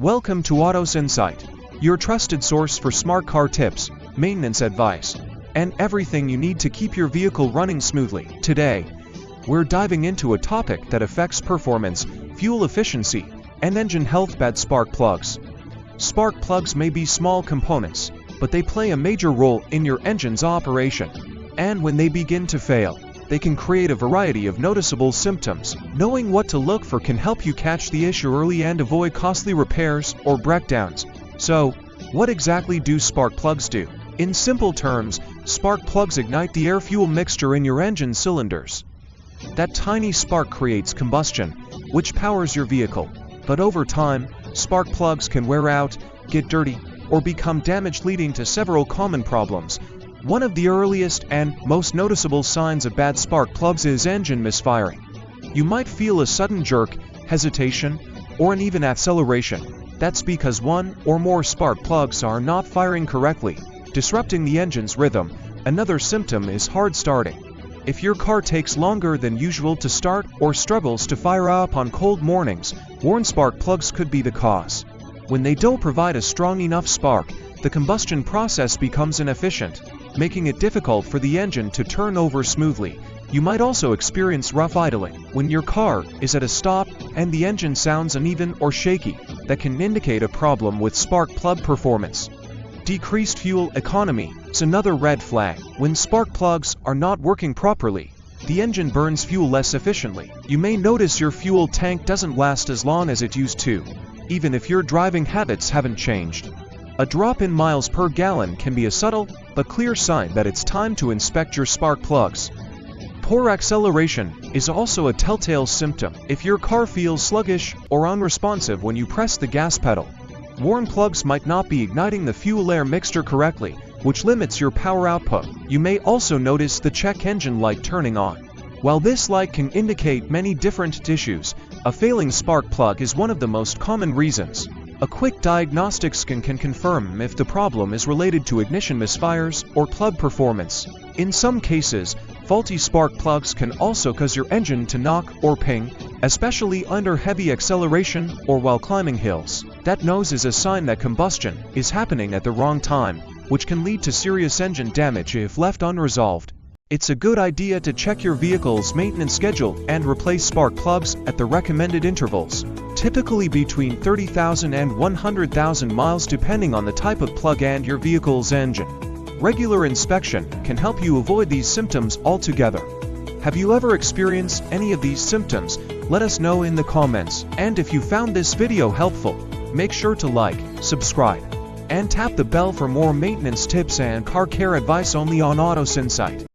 Welcome to Autos Insight, your trusted source for smart car tips, maintenance advice, and everything you need to keep your vehicle running smoothly. Today, we're diving into a topic that affects performance, fuel efficiency, and engine health: bad spark plugs. Spark plugs may be small components, but they play a major role in your engine's operation. And when they begin to fail, they can create a variety of noticeable symptoms. Knowing what to look for can help you catch the issue early and avoid costly repairs or breakdowns. So, what exactly do spark plugs do? In simple terms, spark plugs ignite the air-fuel mixture in your engine cylinders. That tiny spark creates combustion, which powers your vehicle. But over time, spark plugs can wear out, get dirty, or become damaged, leading to several common problems. One of the earliest and most noticeable signs of bad spark plugs is engine misfiring. You might feel a sudden jerk, hesitation, or an even acceleration. That's because one or more spark plugs are not firing correctly, disrupting the engine's rhythm. Another symptom is hard starting. If your car takes longer than usual to start or struggles to fire up on cold mornings, worn spark plugs could be the cause. When they don't provide a strong enough spark, the combustion process becomes inefficient, making it difficult for the engine to turn over smoothly. You might also experience rough idling. When your car is at a stop and the engine sounds uneven or shaky, that can indicate a problem with spark plug performance. Decreased fuel economy is another red flag. When spark plugs are not working properly, the engine burns fuel less efficiently. You may notice your fuel tank doesn't last as long as it used to, even if your driving habits haven't changed. A drop in miles per gallon can be a subtle but clear sign that it's time to inspect your spark plugs. Poor acceleration is also a telltale symptom. If your car feels sluggish or unresponsive when you press the gas pedal, worn plugs might not be igniting the fuel-air mixture correctly, which limits your power output. You may also notice the check engine light turning on. While this light can indicate many different issues, a failing spark plug is one of the most common reasons. A quick diagnostic scan can confirm if the problem is related to ignition misfires or plug performance. In some cases, faulty spark plugs can also cause your engine to knock or ping, especially under heavy acceleration or while climbing hills. That nose is a sign that combustion is happening at the wrong time, which can lead to serious engine damage if left unresolved. It's a good idea to check your vehicle's maintenance schedule and replace spark plugs at the recommended intervals, typically between 30,000 and 100,000 miles depending on the type of plug and your vehicle's engine. Regular inspection can help you avoid these symptoms altogether. Have you ever experienced any of these symptoms? Let us know in the comments. And if you found this video helpful, make sure to like, subscribe, and tap the bell for more maintenance tips and car care advice only on Autos Insight.